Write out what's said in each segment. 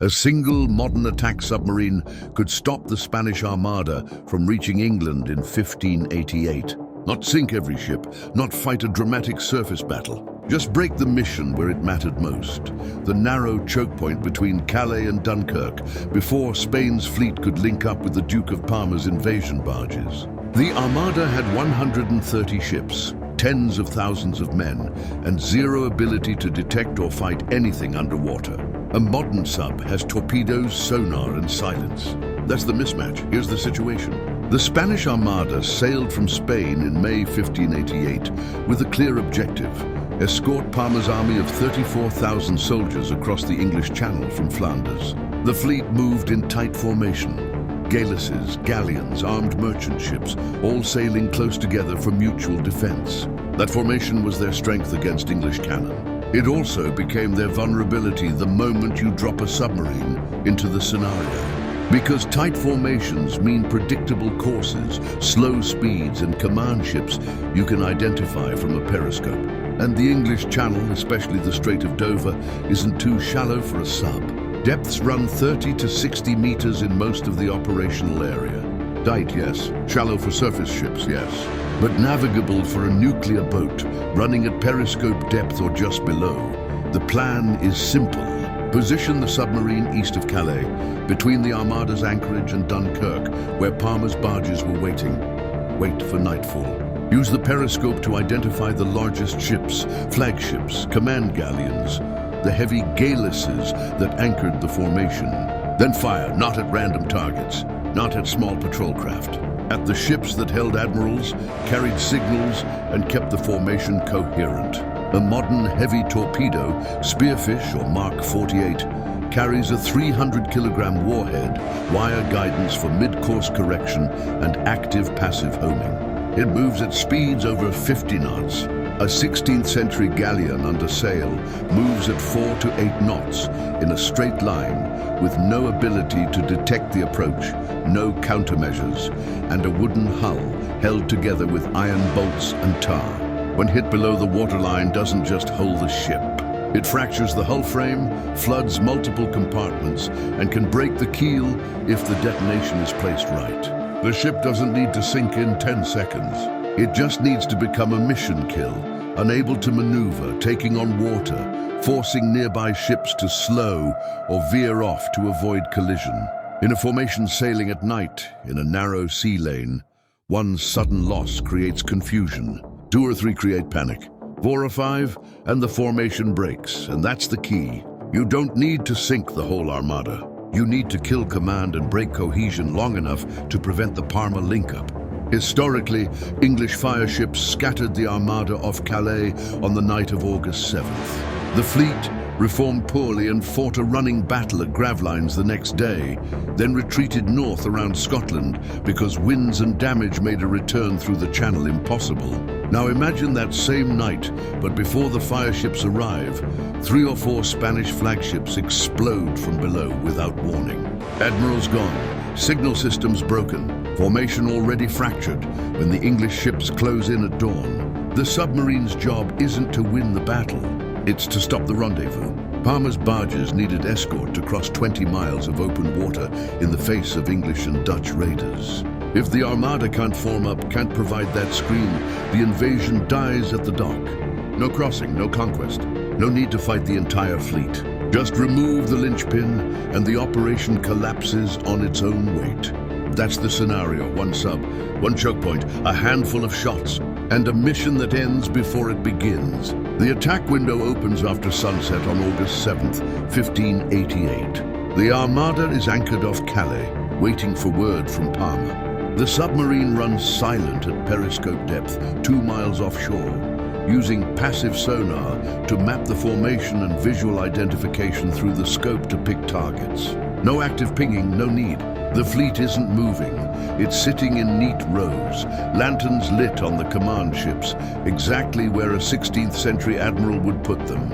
A single modern attack submarine could stop the Spanish Armada from reaching England in 1588. Not sink every ship, not fight a dramatic surface battle. Just break the mission where it mattered most, the narrow choke point between Calais and Dunkirk, before Spain's fleet could link up with the Duke of Parma's invasion barges. The Armada had 130 ships, tens of thousands of men, and zero ability to detect or fight anything underwater. A modern sub has torpedoes, sonar, and silence. That's the mismatch. Here's the situation. The Spanish Armada sailed from Spain in May 1588 with a clear objective: escort Parma's army of 34,000 soldiers across the English Channel from Flanders. The fleet moved in tight formation. Galeasses, galleons, armed merchant ships, all sailing close together for mutual defense. That formation was their strength against English cannon. It also became their vulnerability the moment you drop a submarine into the scenario. Because tight formations mean predictable courses, slow speeds, and command ships you can identify from a periscope. And the English Channel, especially the Strait of Dover, isn't too shallow for a sub. Depths run 30 to 60 meters in most of the operational area. Tight, yes. Shallow for surface ships, yes. But navigable for a nuclear boat, running at periscope depth or just below. The plan is simple. Position the submarine east of Calais, between the Armada's anchorage and Dunkirk, where Parma's barges were waiting. Wait for nightfall. Use the periscope to identify the largest ships, flagships, command galleons, the heavy galeasses that anchored the formation. Then fire, not at random targets, not at small patrol craft. At the ships that held admirals, carried signals, and kept the formation coherent. A modern heavy torpedo, Spearfish or Mark 48, carries a 300-kilogram warhead, wire guidance for mid-course correction, and active-passive homing. It moves at speeds over 50 knots. A 16th century galleon under sail moves at 4 to 8 knots in a straight line, with no ability to detect the approach, no countermeasures, and a wooden hull held together with iron bolts and tar. When hit below the waterline, doesn't just hold the ship. It fractures the hull frame, floods multiple compartments, and can break the keel if the detonation is placed right. The ship doesn't need to sink in 10 seconds. It just needs to become a mission kill, unable to maneuver, taking on water, forcing nearby ships to slow or veer off to avoid collision. In a formation sailing at night, in a narrow sea lane, one sudden loss creates confusion. 2 or 3 create panic. 4 or 5, and the formation breaks, and that's the key. You don't need to sink the whole Armada. You need to kill command and break cohesion long enough to prevent the Parma link-up. Historically, English fire ships scattered the Armada off Calais on the night of August 7th. The fleet reformed poorly and fought a running battle at Gravelines the next day, then retreated north around Scotland because winds and damage made a return through the Channel impossible. Now imagine that same night, but before the fire ships arrive, 3 or 4 Spanish flagships explode from below without warning. Admirals gone, signal systems broken, formation already fractured when the English ships close in at dawn. The submarine's job isn't to win the battle, it's to stop the rendezvous. Parma's barges needed escort to cross 20 miles of open water in the face of English and Dutch raiders. If the Armada can't form up, can't provide that screen, the invasion dies at the dock. No crossing, no conquest, no need to fight the entire fleet. Just remove the linchpin and the operation collapses on its own weight. That's the scenario: 1 sub, 1 choke point, a handful of shots, and a mission that ends before it begins. The attack window opens after sunset on August 7th, 1588. The Armada is anchored off Calais, waiting for word from Parma. The submarine runs silent at periscope depth, 2 miles offshore, using passive sonar to map the formation and visual identification through the scope to pick targets. No active pinging, no need. The fleet isn't moving. It's sitting in neat rows, lanterns lit on the command ships, exactly where a 16th century admiral would put them.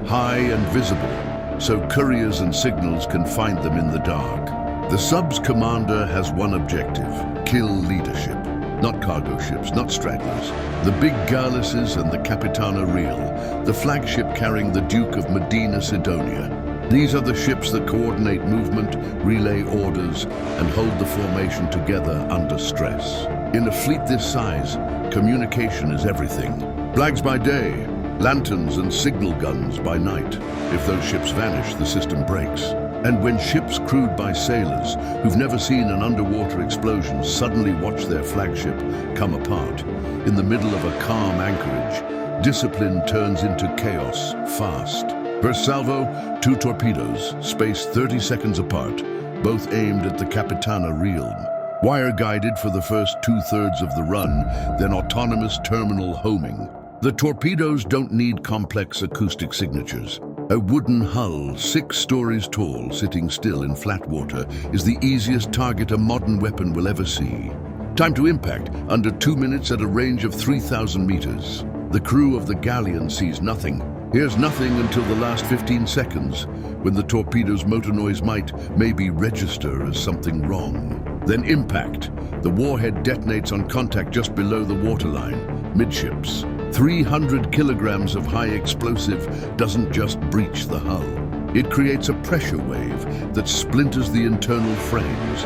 High and visible, so couriers and signals can find them in the dark. The sub's commander has one objective: kill leadership. Not cargo ships, not stragglers. The big galeasses and the Capitana Real, the flagship carrying the Duke of Medina Sidonia. These are the ships that coordinate movement, relay orders, and hold the formation together under stress. In a fleet this size, communication is everything. Flags by day, lanterns and signal guns by night. If those ships vanish, the system breaks. And when ships crewed by sailors who've never seen an underwater explosion suddenly watch their flagship come apart, in the middle of a calm anchorage, discipline turns into chaos fast. First salvo, 2 torpedoes, spaced 30 seconds apart, both aimed at the Capitana Realm. Wire-guided for the first 2/3 of the run, then autonomous terminal homing. The torpedoes don't need complex acoustic signatures. A wooden hull, 6 stories tall, sitting still in flat water, is the easiest target a modern weapon will ever see. Time to impact, under 2 minutes at a range of 3,000 meters. The crew of the galleon sees nothing. Hears nothing until the last 15 seconds, when the torpedo's motor noise might maybe register as something wrong. Then impact. The warhead detonates on contact just below the waterline, midships. 300 kilograms of high explosive doesn't just breach the hull. It creates a pressure wave that splinters the internal frames,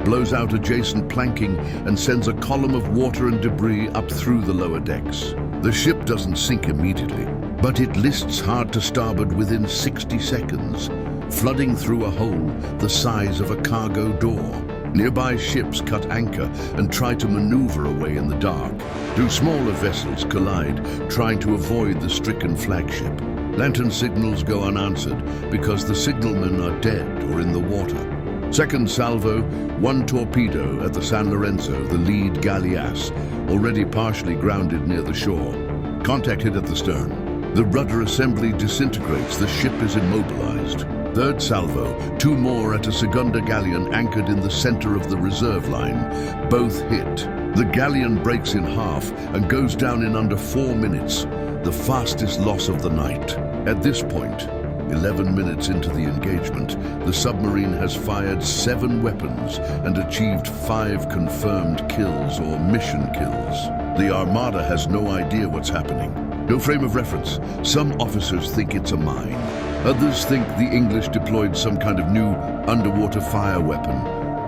blows out adjacent planking, and sends a column of water and debris up through the lower decks. The ship doesn't sink immediately, but it lists hard to starboard within 60 seconds, flooding through a hole the size of a cargo door. Nearby ships cut anchor and try to maneuver away in the dark. 2 smaller vessels collide, trying to avoid the stricken flagship. Lantern signals go unanswered because the signalmen are dead or in the water. Second salvo, 1 torpedo at the San Lorenzo, the lead galleass, already partially grounded near the shore. Contact hit at the stern. The rudder assembly disintegrates, the ship is immobilized. Third salvo, 2 more at a Segunda galleon anchored in the center of the reserve line. Both hit. The galleon breaks in half and goes down in under 4 minutes, the fastest loss of the night. At this point, 11 minutes into the engagement, the submarine has fired 7 weapons and achieved 5 confirmed kills or mission kills. The Armada has no idea what's happening. No frame of reference. Some officers think it's a mine. Others think the English deployed some kind of new underwater fire weapon.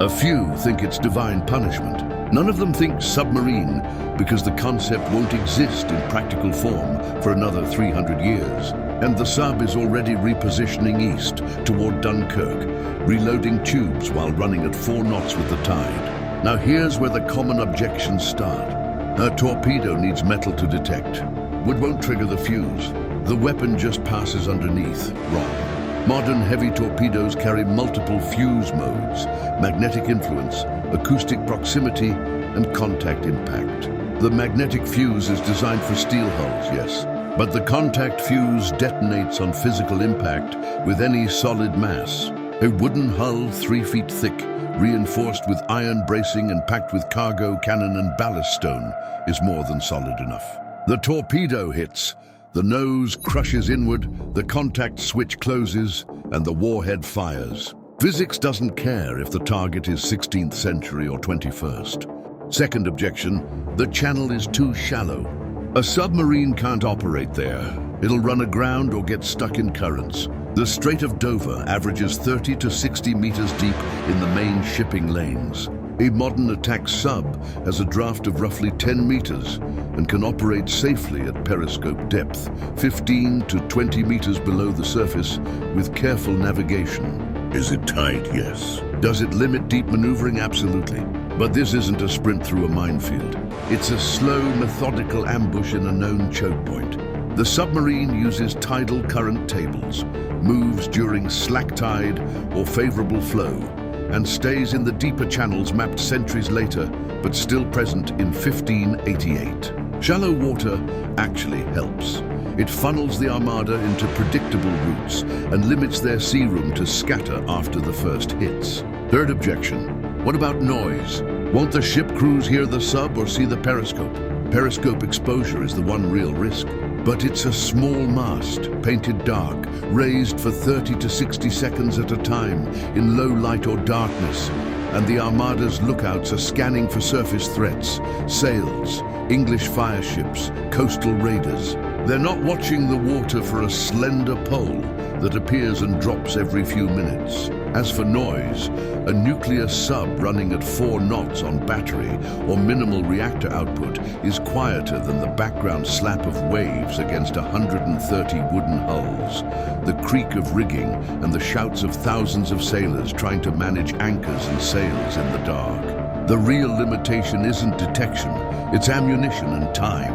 A few think it's divine punishment. None of them think submarine because the concept won't exist in practical form for another 300 years. And the sub is already repositioning east toward Dunkirk, reloading tubes while running at 4 knots with the tide. Now here's where the common objections start. A torpedo needs metal to detect. Wood won't trigger the fuse. The weapon just passes underneath. Wrong. Modern heavy torpedoes carry multiple fuse modes: magnetic influence, acoustic proximity, and contact impact. The magnetic fuse is designed for steel hulls, yes, but the contact fuse detonates on physical impact with any solid mass. A wooden hull 3 feet thick, reinforced with iron bracing and packed with cargo, cannon, and ballast stone, is more than solid enough. The torpedo hits. The nose crushes inward, the contact switch closes, and the warhead fires. Physics doesn't care if the target is 16th century or 21st. Second objection, the channel is too shallow. A submarine can't operate there. It'll run aground or get stuck in currents. The Strait of Dover averages 30 to 60 meters deep in the main shipping lanes. A modern attack sub has a draft of roughly 10 meters and can operate safely at periscope depth, 15 to 20 meters below the surface, with careful navigation. Is it tight? Yes. Does it limit deep maneuvering? Absolutely. But this isn't a sprint through a minefield. It's a slow, methodical ambush in a known choke point. The submarine uses tidal current tables, moves during slack tide or favorable flow, and stays in the deeper channels mapped centuries later, but still present in 1588. Shallow water actually helps. It funnels the Armada into predictable routes and limits their sea room to scatter after the first hits. Third objection, what about noise? Won't the ship crews hear the sub or see the periscope? Periscope exposure is the one real risk. But it's a small mast, painted dark, raised for 30 to 60 seconds at a time in low light or darkness, and the Armada's lookouts are scanning for surface threats, sails, English fireships, coastal raiders. They're not watching the water for a slender pole. that appears and drops every few minutes. As for noise, a nuclear sub running at 4 knots on battery or minimal reactor output is quieter than the background slap of waves against 130 wooden hulls, the creak of rigging, and the shouts of thousands of sailors trying to manage anchors and sails in the dark. The real limitation isn't detection, it's ammunition and time.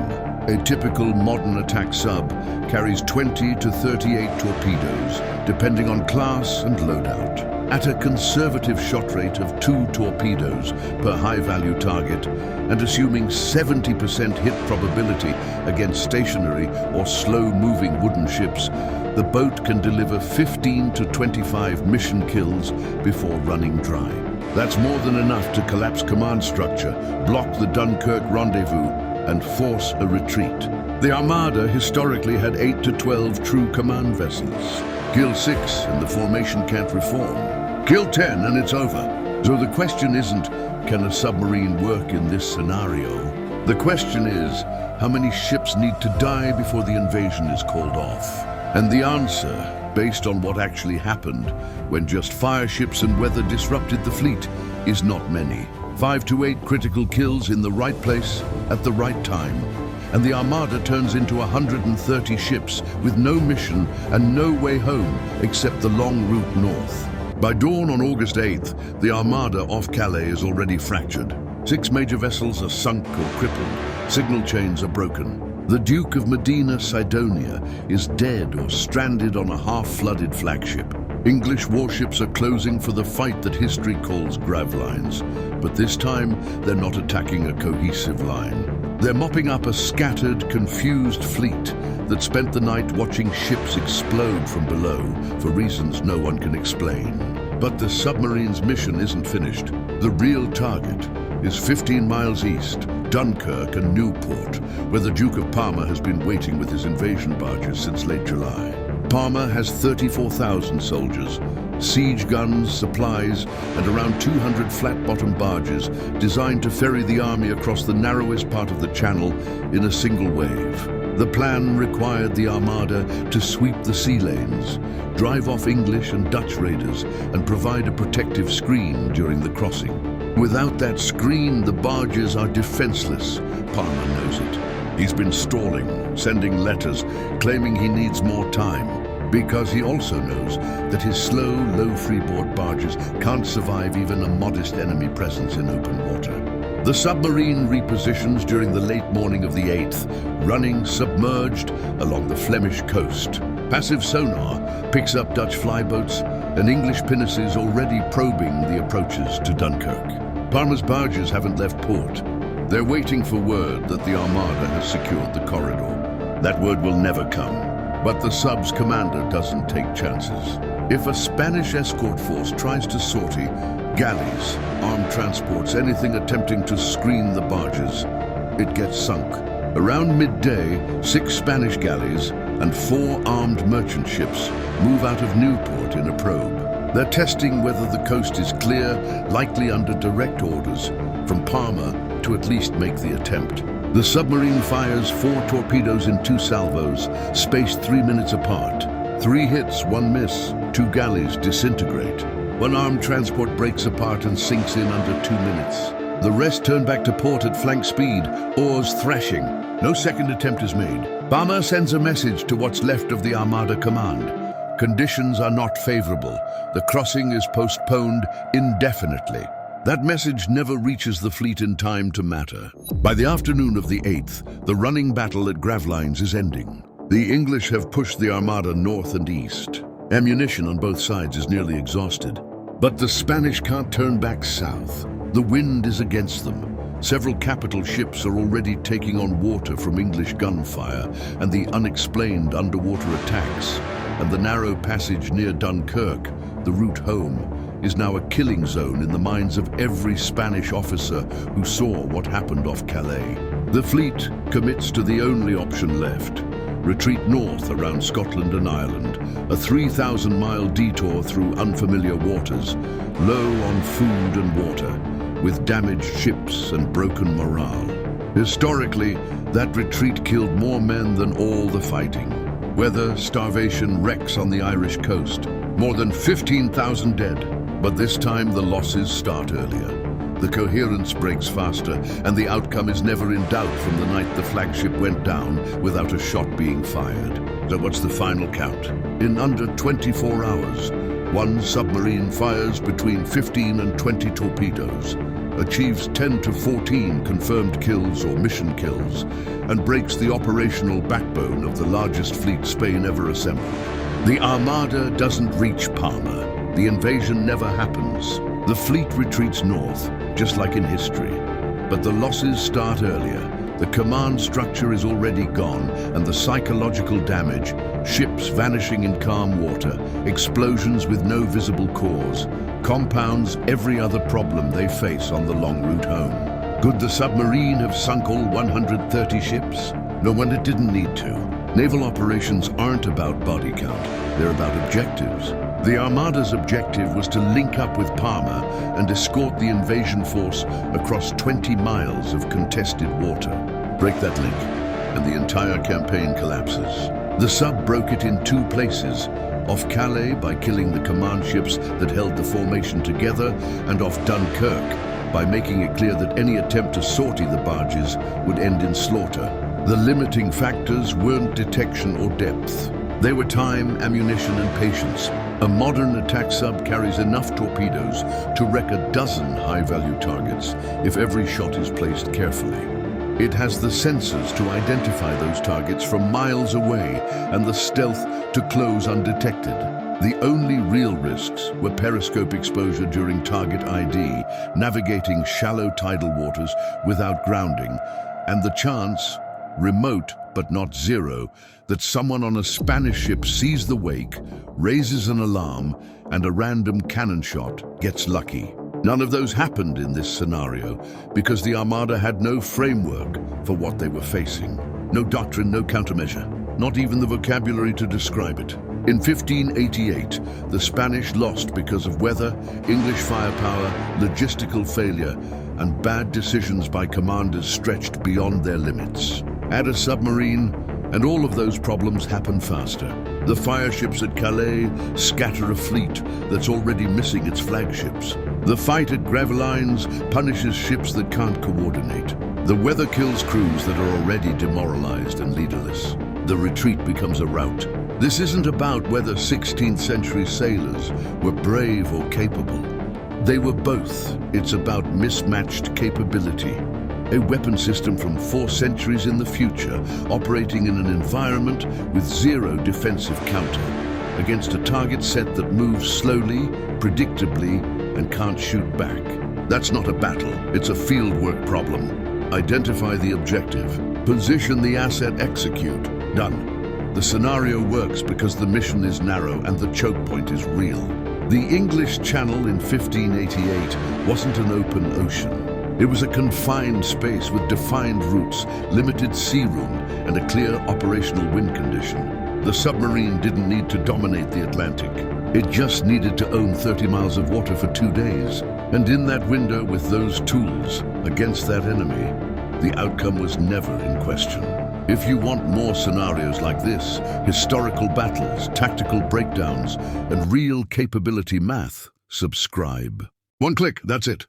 A typical modern attack sub carries 20 to 38 torpedoes, depending on class and loadout. At a conservative shot rate of 2 torpedoes per high-value target, and assuming 70% hit probability against stationary or slow-moving wooden ships, the boat can deliver 15 to 25 mission kills before running dry. That's more than enough to collapse command structure, block the Dunkirk rendezvous, and force a retreat. The Armada historically had 8 to 12 true command vessels. Kill 6 and the formation can't reform. Kill 10 and it's over. So the question isn't, can a submarine work in this scenario? The question is, how many ships need to die before the invasion is called off? And the answer, based on what actually happened when just fire ships and weather disrupted the fleet, is not many. 5 to 8 critical kills in the right place at the right time, and the Armada turns into 130 ships with no mission and no way home except the long route north. By dawn on August 8th, the Armada off Calais is already fractured. 6 major vessels are sunk or crippled. Signal chains are broken. The Duke of Medina Sidonia is dead or stranded on a half-flooded flagship. English warships are closing for the fight that history calls Gravlines, but this time they're not attacking a cohesive line. They're mopping up a scattered, confused fleet that spent the night watching ships explode from below for reasons no one can explain. But the submarine's mission isn't finished. The real target is 15 miles east, Dunkirk and Newport, where the Duke of Parma has been waiting with his invasion barges since late July. Parma has 34,000 soldiers, siege guns, supplies, and around 200 flat-bottom barges designed to ferry the army across the narrowest part of the channel in a single wave. The plan required the Armada to sweep the sea lanes, drive off English and Dutch raiders, and provide a protective screen during the crossing. Without that screen, the barges are defenseless. Parma knows it. He's been stalling, sending letters, claiming he needs more time, because he also knows that his slow, low freeboard barges can't survive even a modest enemy presence in open water. The submarine repositions during the late morning of the 8th, running submerged along the Flemish coast. Passive sonar picks up Dutch flyboats and English pinnaces already probing the approaches to Dunkirk. Parma's barges haven't left port. They're waiting for word that the Armada has secured the corridor. That word will never come, but the sub's commander doesn't take chances. If a Spanish escort force tries to sortie, galleys, armed transports, anything attempting to screen the barges, it gets sunk. Around midday, 6 Spanish galleys and 4 armed merchant ships move out of Newport in a probe. They're testing whether the coast is clear, likely under direct orders from Parma to at least make the attempt. The submarine fires 4 torpedoes in 2 salvos, spaced 3 minutes apart. 3 hits, 1 miss. 2 galleys disintegrate. 1 armed transport breaks apart and sinks in under 2 minutes. The rest turn back to port at flank speed, oars thrashing. No second attempt is made. Parma sends a message to what's left of the Armada command. Conditions are not favorable. The crossing is postponed indefinitely. That message never reaches the fleet in time to matter. By the afternoon of the 8th, the running battle at Gravlines is ending. The English have pushed the Armada north and east. Ammunition on both sides is nearly exhausted. But the Spanish can't turn back south. The wind is against them. Several capital ships are already taking on water from English gunfire and the unexplained underwater attacks. And the narrow passage near Dunkirk, the route home, is now a killing zone in the minds of every Spanish officer who saw what happened off Calais. The fleet commits to the only option left: retreat north around Scotland and Ireland, a 3,000-mile detour through unfamiliar waters, low on food and water, with damaged ships and broken morale. Historically, that retreat killed more men than all the fighting. Weather, starvation, wrecks on the Irish coast. More than 15,000 dead. But this time the losses start earlier. The coherence breaks faster, and the outcome is never in doubt from the night the flagship went down without a shot being fired. So what's the final count? In under 24 hours, one submarine fires between 15 and 20 torpedoes, achieves 10 to 14 confirmed kills or mission kills, and breaks the operational backbone of the largest fleet Spain ever assembled. The Armada doesn't reach Palma. The invasion never happens. The fleet retreats north, just like in history. But the losses start earlier. The command structure is already gone, and the psychological damage, ships vanishing in calm water, explosions with no visible cause, compounds every other problem they face on the long route home. Could the submarine have sunk all 130 ships? No wonder it didn't need to. Naval operations aren't about body count, they're about objectives. The Armada's objective was to link up with Palma and escort the invasion force across 20 miles of contested water. Break that link, and the entire campaign collapses. The sub broke it in two places, off Calais by killing the command ships that held the formation together, and off Dunkirk by making it clear that any attempt to sortie the barges would end in slaughter. The limiting factors weren't detection or depth. They were time, ammunition, and patience. A modern attack sub carries enough torpedoes to wreck a dozen high-value targets if every shot is placed carefully. It has the sensors to identify those targets from miles away and the stealth to close undetected. The only real risks were periscope exposure during target ID, navigating shallow tidal waters without grounding, and the chance, remote but not zero, that someone on a Spanish ship sees the wake, raises an alarm, and a random cannon shot gets lucky. None of those happened in this scenario because the Armada had no framework for what they were facing. No doctrine, no countermeasure, not even the vocabulary to describe it. In 1588, the Spanish lost because of weather, English firepower, logistical failure, and bad decisions by commanders stretched beyond their limits. Add a submarine, and all of those problems happen faster. The fireships at Calais scatter a fleet that's already missing its flagships. The fight at Gravelines punishes ships that can't coordinate. The weather kills crews that are already demoralized and leaderless. The retreat becomes a rout. This isn't about whether 16th century sailors were brave or capable. They were both. It's about mismatched capability. A weapon system from 4 centuries in the future, operating in an environment with zero defensive counter, against a target set that moves slowly, predictably, and can't shoot back. That's not a battle, it's a fieldwork problem. Identify the objective, position the asset, execute. Done. The scenario works because the mission is narrow and the choke point is real. The English Channel in 1588 wasn't an open ocean. It was a confined space with defined routes, limited sea room, and a clear operational wind condition. The submarine didn't need to dominate the Atlantic. It just needed to own 30 miles of water for 2 days. And in that window, with those tools, against that enemy, the outcome was never in question. If you want more scenarios like this, historical battles, tactical breakdowns, and real capability math, subscribe. One click, that's it.